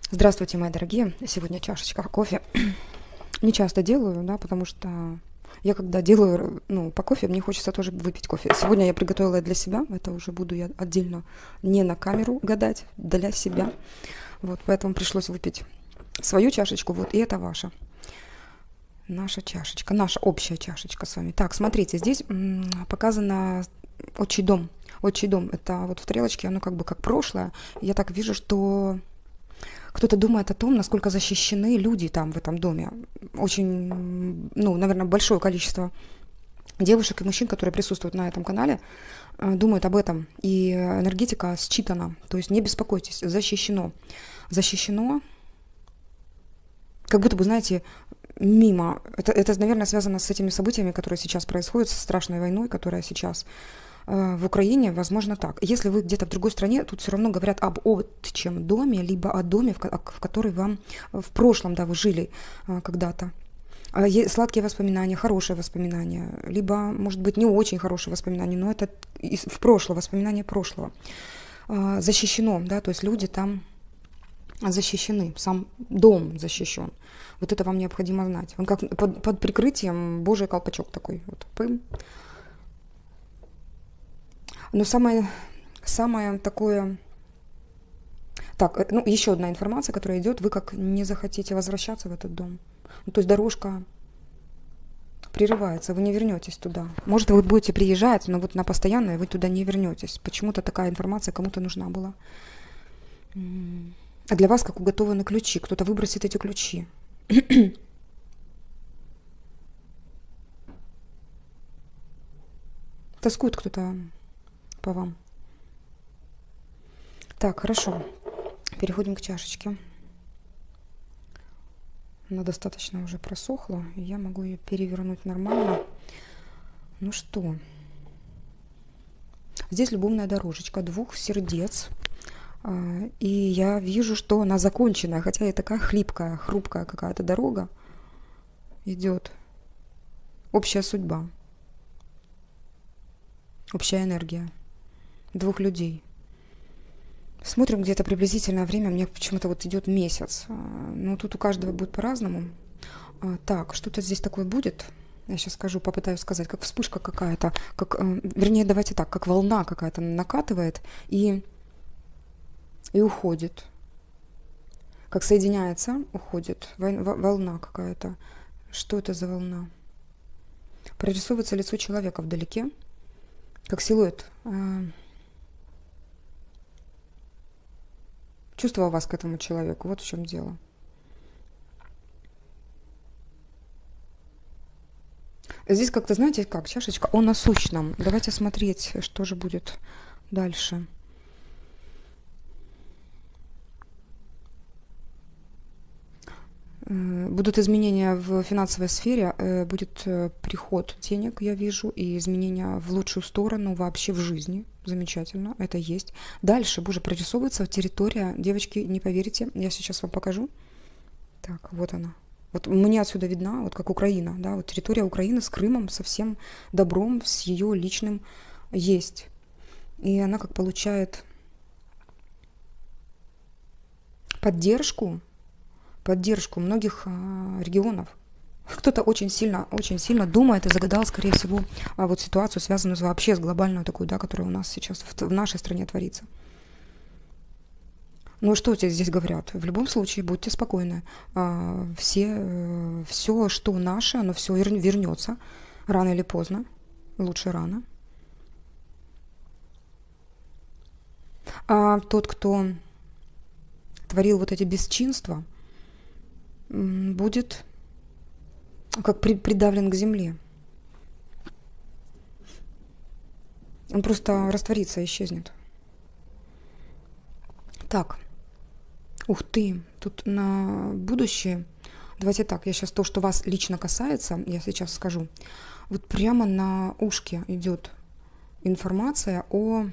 Здравствуйте, мои дорогие. Сегодня чашечка кофе. Не часто делаю, да, потому что я когда делаю, по кофе, мне хочется тоже выпить кофе. Сегодня я приготовила для себя, это уже буду я отдельно не на камеру гадать, для себя. Вот, поэтому пришлось выпить свою чашечку, вот, и это ваша. Наша чашечка, наша общая чашечка с вами. Так, смотрите, здесь показано отчий дом. Отчий дом, это вот в стрелочке, оно как бы как прошлое. Я так вижу, что кто-то думает о том, насколько защищены люди там в этом доме. Очень, наверное, большое количество девушек и мужчин, которые присутствуют на этом канале, думают об этом. И энергетика считана. То есть не беспокойтесь, защищено. Защищено, как будто бы, знаете, мимо. Это, наверное, связано с этими событиями, которые сейчас происходят, со страшной войной, которая сейчас в Украине, возможно, так. Если вы где-то в другой стране, тут все равно говорят об отчим доме, либо о доме, в который вам в прошлом, да, вы жили когда-то. Сладкие воспоминания, хорошие воспоминания, либо, может быть, не очень хорошие воспоминания, но это в прошлое, воспоминания прошлого. Защищено, да, то есть люди там защищены, сам дом защищен. Вот это вам необходимо знать. Он как под прикрытием Божий колпачок такой. Вот, пым. Но самое такое... Так, еще одна информация, которая идет. Вы как не захотите возвращаться в этот дом. То есть дорожка прерывается, вы не вернетесь туда. Может, вы будете приезжать, но вот на постоянное вы туда не вернетесь. Почему-то такая информация кому-то нужна была. А для вас как уготованы ключи. Кто-то выбросит эти ключи. Тоскует кто-то по вам. Так, хорошо. Переходим к чашечке. Она достаточно уже просохла, и я могу ее перевернуть нормально. Ну что? Здесь любовная дорожечка двух сердец. И я вижу, что она законченная, хотя и такая хлипкая, хрупкая какая-то дорога идет. Общая судьба. Общая энергия двух людей. Смотрим где-то приблизительное время, мне почему-то вот идет месяц. Но тут у каждого будет по-разному. Так, что-то здесь такое будет. Я сейчас скажу, попытаюсь сказать, как вспышка какая-то, вернее, давайте так, как волна какая-то накатывает и уходит. Как соединяется, уходит. Волна какая-то. Что это за волна? Прорисовывается лицо человека вдалеке, как силуэт. Чувство у вас к этому человеку. Вот в чем дело. Здесь как-то, знаете, как чашечка о насущном. Давайте смотреть, что же будет дальше. Будут изменения в финансовой сфере, будет приход денег, я вижу, и изменения в лучшую сторону вообще в жизни. Замечательно, это есть. Дальше, боже, прорисовывается территория. Девочки, не поверите, я сейчас вам покажу. Так, вот она. Вот мне отсюда видна, вот как Украина, да, вот территория Украины с Крымом, со всем добром, с ее личным есть. И она как получает поддержку многих регионов. Кто-то очень сильно думает и загадал, скорее всего, вот ситуацию, связанную вообще с глобальной такой, да, которая у нас сейчас в нашей стране творится. Ну, что здесь говорят? В любом случае, будьте спокойны. Все, что наше, оно все вернется. Рано или поздно. Лучше рано. А тот, кто творил вот эти бесчинства, будет как придавлен к земле. Он просто растворится, исчезнет. Так. Ух ты, тут на будущее. Давайте так, я сейчас то, что вас лично касается, я сейчас скажу. Вот прямо на ушке идет информация о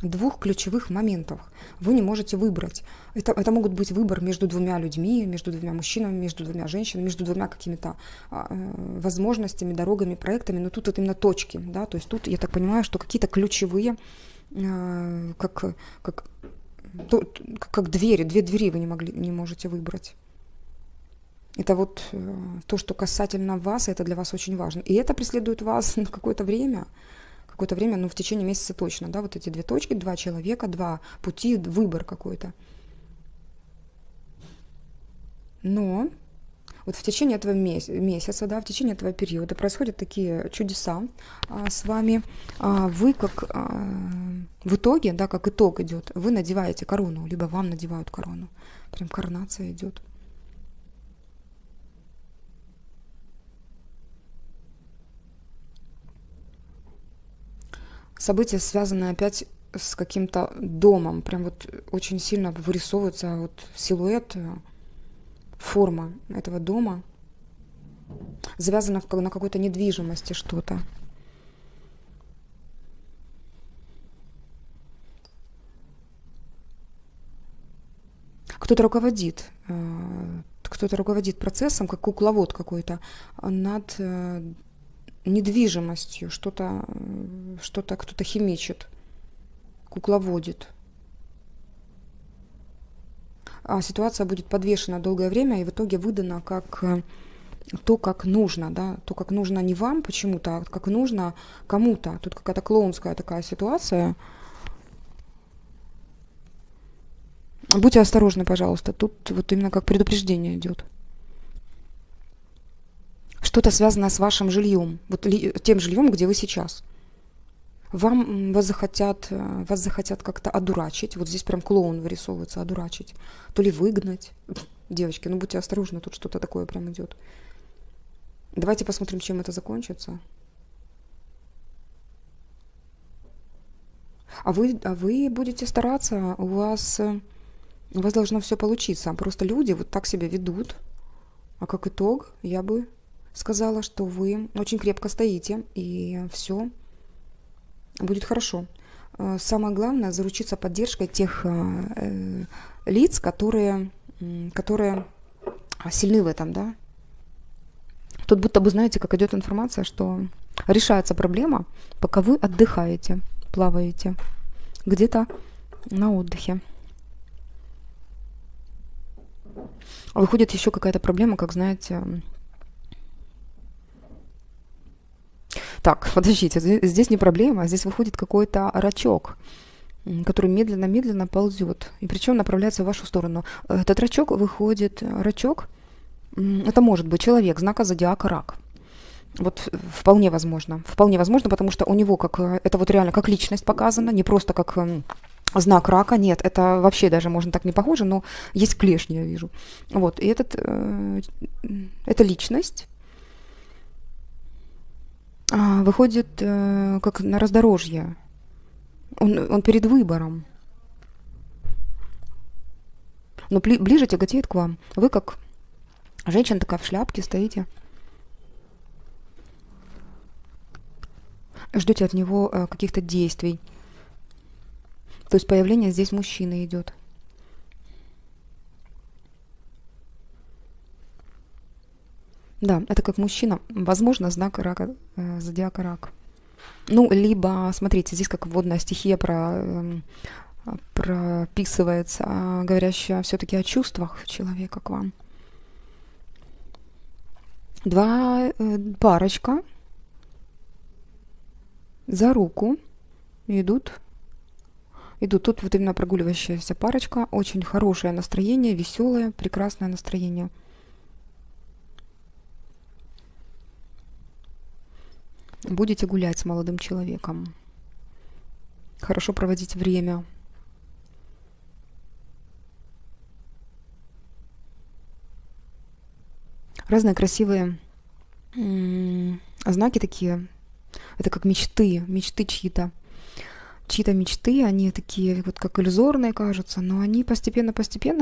двух ключевых моментах. Вы не можете выбрать. Это могут быть выбор между двумя людьми, между двумя мужчинами, между двумя женщинами, между двумя какими-то возможностями, дорогами, проектами. Но тут вот именно точки. Да? То есть тут, я так понимаю, что какие-то ключевые, как как двери, две двери вы не можете выбрать. Это вот то, что касательно вас, это для вас очень важно. И это преследует вас на какое-то время, ну, в течение месяца точно, да, вот эти две точки, два человека, два пути, выбор какой-то. Но вот в течение этого месяца, да, в течение этого периода происходят такие чудеса с вами. Вы как в итоге, да, как итог идет, вы надеваете корону, либо вам надевают корону. Прям коронация идет. События, связанные опять с каким-то домом, прям вот очень сильно вырисовывается вот силуэт, форма этого дома, завязано на какой-то недвижимости что-то. Кто-то руководит процессом, как кукловод какой-то, над недвижимостью, что-то кто-то химичит, кукловодит. А ситуация будет подвешена долгое время и в итоге выдана как то, как нужно, да, то, как нужно не вам почему-то, а как нужно кому-то. Тут какая-то клоунская такая ситуация. Будьте осторожны, пожалуйста. Тут вот именно как предупреждение идет. Что-то связано с вашим жильем, вот тем жильем, где вы сейчас. Вас захотят как-то одурачить. Вот здесь прям клоун вырисовывается, одурачить. То ли выгнать. Девочки, ну будьте осторожны, тут что-то такое прям идет. Давайте посмотрим, чем это закончится. А вы будете стараться, у вас должно все получиться. Просто люди вот так себя ведут. А как итог, я бы сказала, что вы очень крепко стоите, и все будет хорошо. Самое главное — заручиться поддержкой тех лиц, которые сильны в этом, да. Тут будто бы, знаете, как идет информация, что решается проблема, пока вы отдыхаете, плаваете где-то на отдыхе. Выходит еще какая-то проблема, как, знаете... Так, подождите, здесь не проблема, здесь выходит какой-то рачок, который медленно-медленно ползет, и причем направляется в вашу сторону. Этот рачок выходит, это может быть человек знака зодиака Рак. Вот вполне возможно, потому что у него это вот реально как личность показана, не просто как знак рака, нет, это вообще даже можно так не похоже, но есть клешни, я вижу. Вот, и эта личность выходит как на раздорожье. Он перед выбором. Но ближе тяготеет к вам. Вы как женщина такая в шляпке стоите. Ждете от него каких-то действий. То есть появление здесь мужчины идет. Да, это как мужчина. Возможно, знак рака, зодиака Рак. Ну, либо, смотрите, здесь как водная стихия прописывается, говорящая все-таки о чувствах человека к вам. Парочка за руку идут. Тут вот именно прогуливающаяся парочка. Очень хорошее настроение, веселое, прекрасное настроение. Будете гулять с молодым человеком. Хорошо проводить время. Разные красивые знаки такие. Это как мечты чьи-то. Чьи-то мечты, они такие вот как иллюзорные кажутся, но они постепенно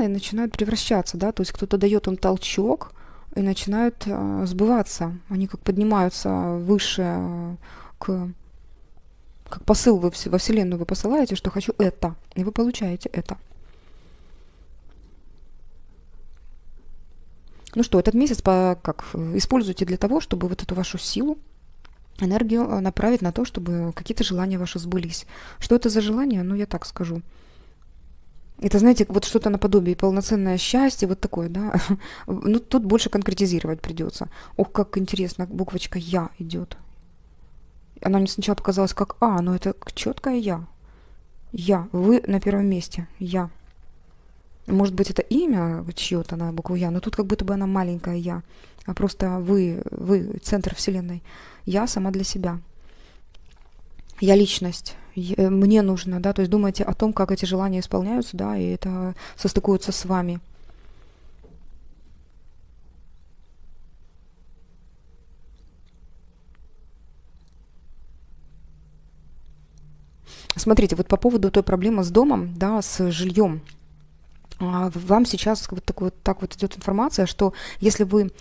и начинают превращаться, да, то есть кто-то дает им толчок, и начинают сбываться. Они как поднимаются выше, как посыл во Вселенную вы посылаете, что хочу это, и вы получаете это. Ну что, этот месяц используйте для того, чтобы вот эту вашу силу, энергию направить на то, чтобы какие-то желания ваши сбылись. Что это за желания? Ну, я так скажу. Это, знаете, вот что-то наподобие полноценное счастье, вот такое, да. Ну, тут больше конкретизировать придется. Ох, как интересно, буквочка «Я» идет. Она мне сначала показалась как «А», но это четкое «Я». Я. Вы на первом месте. Я. Может быть, это имя чье-то на букву «Я», но тут как будто бы она маленькая «Я», а просто вы центр вселенной. Я сама для себя. Я личность. Мне нужно, да, то есть думайте о том, как эти желания исполняются, да, и это состыкуется с вами. Смотрите, вот по поводу той проблемы с домом, да, с жильем. Вам сейчас вот так вот идет информация, что если вы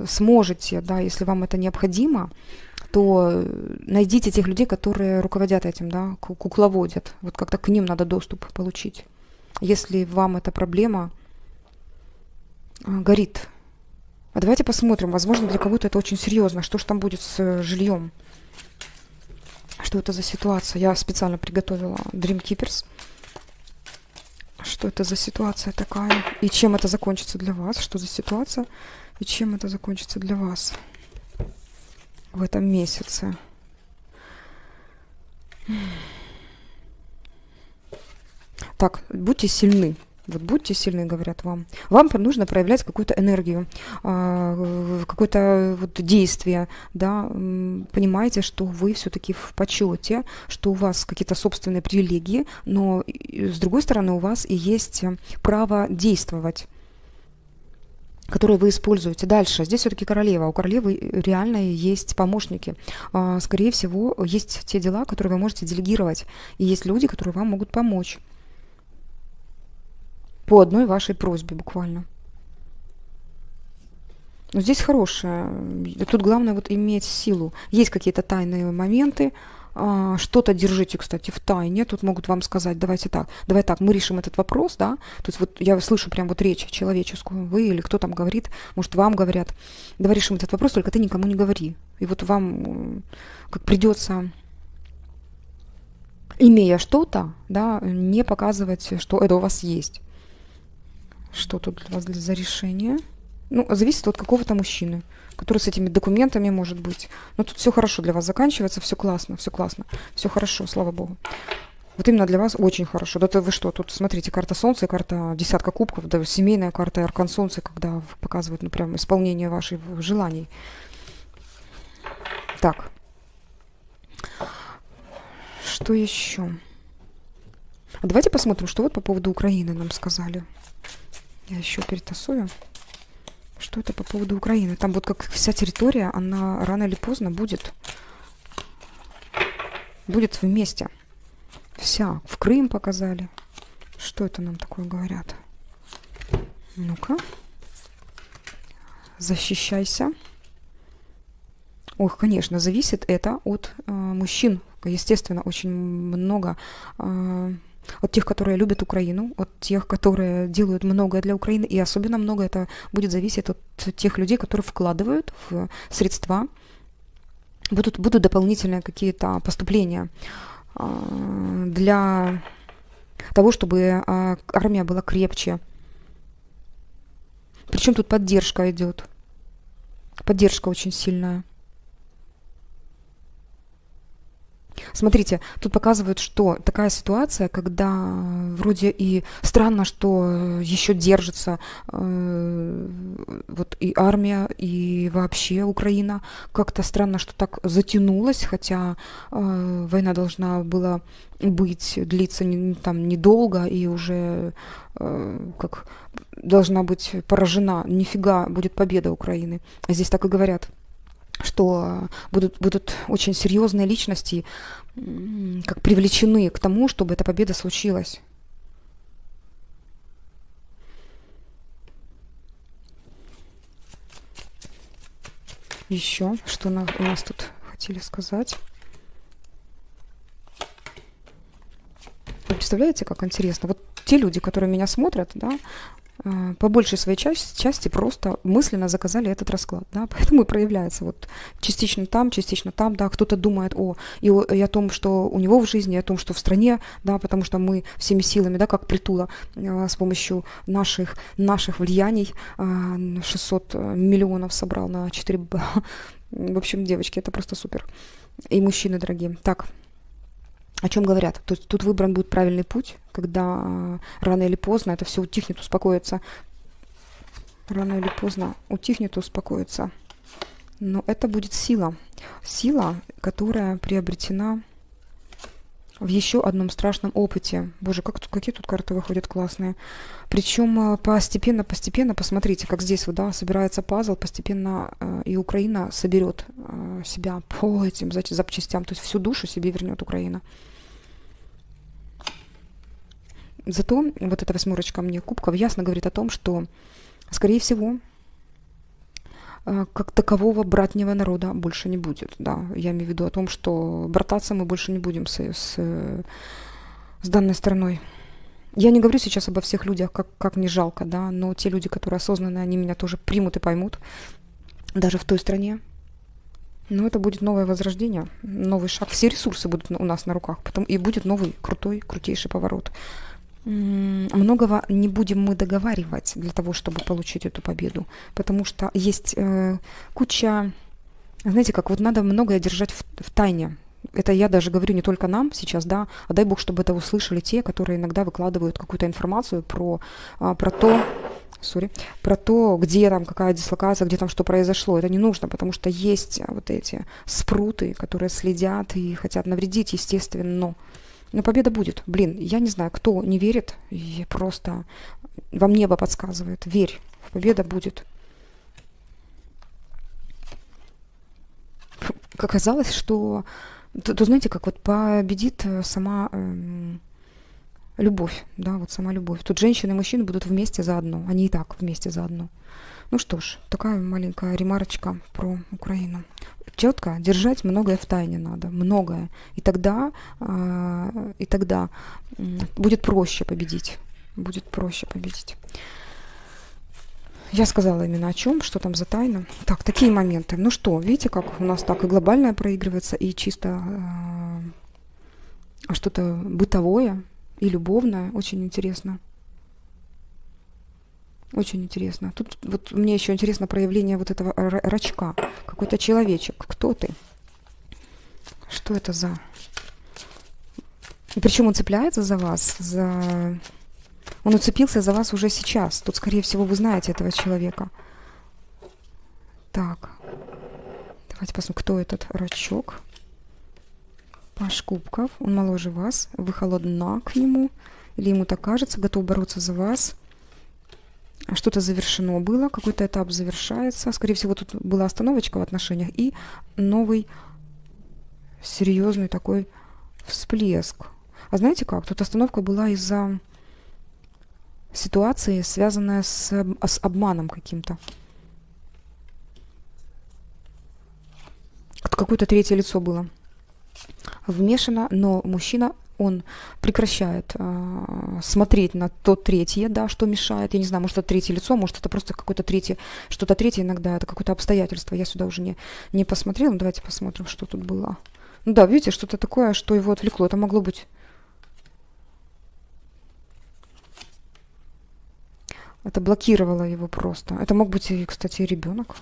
сможете, да, если вам это необходимо, то найдите тех людей, которые руководят этим, да, кукловодят. Вот как-то к ним надо доступ получить. Если вам эта проблема горит. А давайте посмотрим, возможно, для кого-то это очень серьезно. Что же там будет с жильем? Что это за ситуация? Я специально приготовила Dream Keepers. Что это за ситуация такая? И чем это закончится для вас? Что за ситуация? И чем это закончится для вас в этом месяце? Так, будьте сильны. Вот будьте сильны, говорят вам. Вам нужно проявлять какую-то энергию, какое-то вот действие, да, понимаете, что вы все-таки в почете, что у вас какие-то собственные привилегии, но с другой стороны у вас и есть право действовать, которые вы используете. Дальше, здесь все-таки королева. У королевы реально есть помощники. Скорее всего, есть те дела, которые вы можете делегировать, и есть люди, которые вам могут помочь. По одной вашей просьбе буквально. Но здесь хорошее. Тут главное вот иметь силу. Есть какие-то тайные моменты. Что-то держите, кстати, в тайне. Тут могут вам сказать, давай так, мы решим этот вопрос, да. То есть вот я слышу прям вот речь человеческую. Вы или кто там говорит, может, вам говорят. Давай решим этот вопрос, только ты никому не говори. И вот вам как придется, имея что-то, да, не показывать, что это у вас есть. Что тут для вас за решение? Ну, зависит от какого-то мужчины, который с этими документами может быть. Но тут все хорошо для вас заканчивается, все классно, все хорошо, слава богу. Вот именно для вас очень хорошо. Да вы что, тут смотрите, карта Солнца и карта десятка кубков, да, семейная карта Аркан Солнца, когда показывают, ну, прям исполнение ваших желаний. Так. Что еще? Давайте посмотрим, что вот по поводу Украины нам сказали. Я еще перетасую. Что это по поводу Украины? Там вот как вся территория, она рано или поздно будет вместе. Вся. В Крым показали. Что это нам такое говорят? Ну-ка. Защищайся. Ох, конечно, зависит это от мужчин. Естественно, очень много от тех, которые любят Украину, от тех, которые делают многое для Украины, и особенно много это будет зависеть от тех людей, которые вкладывают в средства. Будут дополнительные какие-то поступления для того, чтобы армия была крепче. Причем тут поддержка идет. Поддержка очень сильная. Смотрите, тут показывают, что такая ситуация, когда вроде и странно, что еще держится вот и армия, и вообще Украина. Как-то странно, что так затянулось, хотя война должна была длиться там недолго, и уже как должна быть поражена. Нифига будет победа Украины. Здесь так и говорят, что будут очень серьезные личности как привлечены к тому, чтобы эта победа случилась. Еще, что у нас тут хотели сказать. Вы представляете, как интересно? Вот те люди, которые меня смотрят, да, по большей своей части просто мысленно заказали этот расклад, да, поэтому и проявляется вот частично там, да, кто-то думает и о том, что у него в жизни, и о том, что в стране, да, потому что мы всеми силами, да, как Притула, с помощью наших влияний 600 миллионов собрал на 4 В общем, девочки, это просто супер. И мужчины дорогие. Так, о чем говорят? То есть тут выбран будет правильный путь, когда рано или поздно это все утихнет, успокоится. Рано или поздно утихнет, успокоится. Но это будет сила. Сила, которая приобретена в еще одном страшном опыте. Боже, какие тут карты выходят классные. Причем постепенно, посмотрите, как здесь вот, да, собирается пазл, постепенно и Украина соберет себя по этим запчастям, то есть всю душу себе вернет Украина. Зато вот эта 8 мне кубков ясно говорит о том, что, скорее всего, как такового братнего народа больше не будет. Да. Я имею в виду о том, что брататься мы больше не будем с данной страной. Я не говорю сейчас обо всех людях, как не жалко, да, но те люди, которые осознанные, они меня тоже примут и поймут, даже в той стране. Но это будет новое возрождение, новый шаг. Все ресурсы будут у нас на руках, и будет новый крутейший поворот. Многого не будем мы договаривать для того, чтобы получить эту победу, потому что есть куча, знаете, как вот надо многое держать в тайне. Это я даже говорю не только нам сейчас, да, а дай бог, чтобы это услышали те, которые иногда выкладывают какую-то информацию про то, где там какая дислокация, где там что произошло. Это не нужно, потому что есть вот эти спруты, которые следят и хотят навредить, естественно. Но победа будет. Блин, я не знаю, кто не верит, и просто вам небо подсказывает. Верь, победа будет. Оказалось, что... То знаете, как вот победит сама любовь, да, вот сама любовь. Тут женщины и мужчины будут вместе заодно. Они и так вместе заодно. Ну что ж, такая маленькая ремарочка про Украину. Четко держать многое в тайне надо, многое. И тогда будет проще победить. Будет проще победить. Я сказала именно о чем, что там за тайна. Так, такие моменты. Ну что, видите, как у нас так и глобальное проигрывается, и чисто что-то бытовое и любовное. Очень интересно. Очень интересно. Тут вот мне еще интересно проявление вот этого рачка. Какой-то человечек. Кто ты? Что это за... И причем он цепляется за вас, Он уцепился за вас уже сейчас. Тут, скорее всего, вы знаете этого человека. Так. Давайте посмотрим, кто этот рачок. Паш кубков. Он моложе вас. Вы холодна к нему. Или ему так кажется, готов бороться за вас. Что-то завершено было, какой-то этап завершается. Скорее всего, тут была остановочка в отношениях и новый серьезный такой всплеск. А знаете как? Тут остановка была из-за ситуации, связанная с обманом каким-то. Какое-то третье лицо было вмешано, но мужчина, он прекращает смотреть на то третье, да, что мешает. Я не знаю, может, это третье лицо, может, это просто какое-то третье, что-то третье иногда, это какое-то обстоятельство. Я сюда уже не посмотрела. Ну, давайте посмотрим, что тут было. Ну да, видите, что-то такое, что его отвлекло. Это могло быть... Это блокировало его просто. Это мог быть, и, кстати, и ребенок.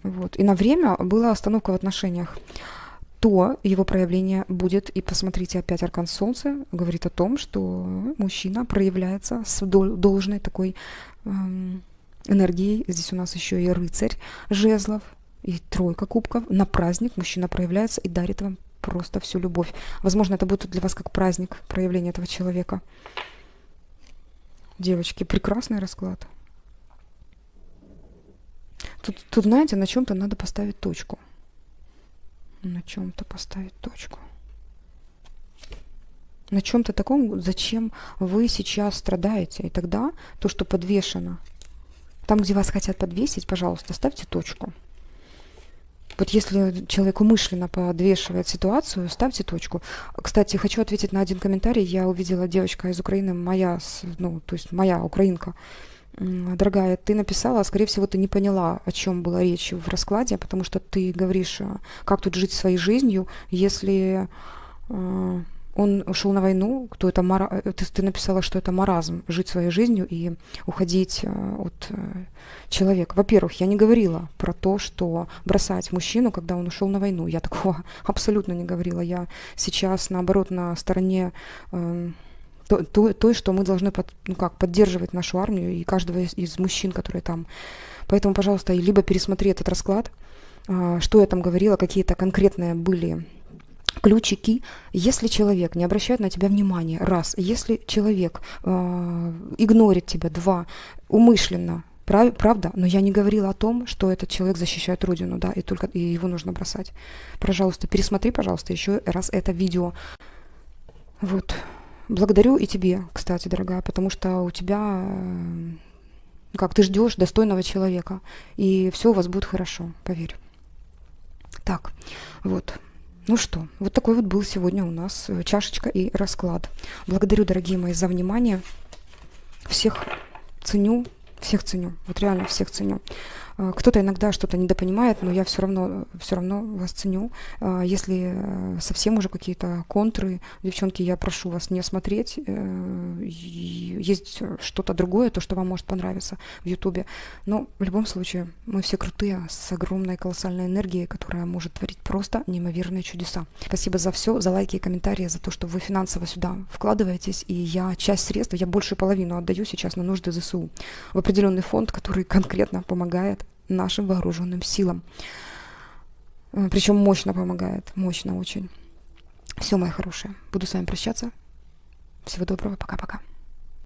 Вот. И на время была остановка в отношениях. То его проявление будет, и посмотрите, опять аркан Солнца говорит о том, что мужчина проявляется с должной такой энергией. Здесь у нас еще и рыцарь жезлов, и тройка кубков. На праздник мужчина проявляется и дарит вам просто всю любовь. Возможно, это будет для вас как праздник проявления этого человека. Девочки, прекрасный расклад. Тут, знаете, на чем-то надо поставить точку. На чем-то поставить точку. На чем-то таком, зачем вы сейчас страдаете. И тогда то, что подвешено, там, где вас хотят подвесить, пожалуйста, ставьте точку. Вот если человек умышленно подвешивает ситуацию, ставьте точку. Кстати, хочу ответить на один комментарий. Я увидела, девочка из Украины, моя, ну, то есть моя украинка. Дорогая, ты написала, скорее всего, ты не поняла, о чем была речь в раскладе, потому что ты говоришь, как тут жить своей жизнью, если он ушел на войну, то это ты написала, что это маразм, жить своей жизнью и уходить от человека. Во-первых, я не говорила про то, что бросать мужчину, когда он ушел на войну. Я такого абсолютно не говорила. Я сейчас, наоборот, на стороне той, что мы должны поддерживать нашу армию и каждого из мужчин, которые там. Поэтому, пожалуйста, либо пересмотри этот расклад, что я там говорила, какие-то конкретные были ключики. Если человек не обращает на тебя внимания, раз, если человек игнорит тебя, два, умышленно, правда, но я не говорила о том, что этот человек защищает Родину, да, и его нужно бросать. Пожалуйста, пересмотри, пожалуйста, еще раз это видео. Вот. Благодарю и тебе, кстати, дорогая, потому что у тебя, как ты ждешь достойного человека, и все у вас будет хорошо, поверь. Так, вот. Ну что, вот такой вот был сегодня у нас чашечка и расклад. Благодарю, дорогие мои, за внимание. Всех ценю, вот реально всех ценю. Кто-то иногда что-то недопонимает, но я все равно вас ценю. Если совсем уже какие-то контры, девчонки, я прошу вас не смотреть. Есть что-то другое, то, что вам может понравиться в Ютубе. Но в любом случае, мы все крутые, с огромной колоссальной энергией, которая может творить просто неимоверные чудеса. Спасибо за все, за лайки и комментарии, за то, что вы финансово сюда вкладываетесь. И я часть средств, я больше половину отдаю сейчас на нужды ЗСУ. В определенный фонд, который конкретно помогает нашим вооруженным силам. Причем мощно помогает. Мощно очень. Все, мои хорошие. Буду с вами прощаться. Всего доброго. Пока-пока.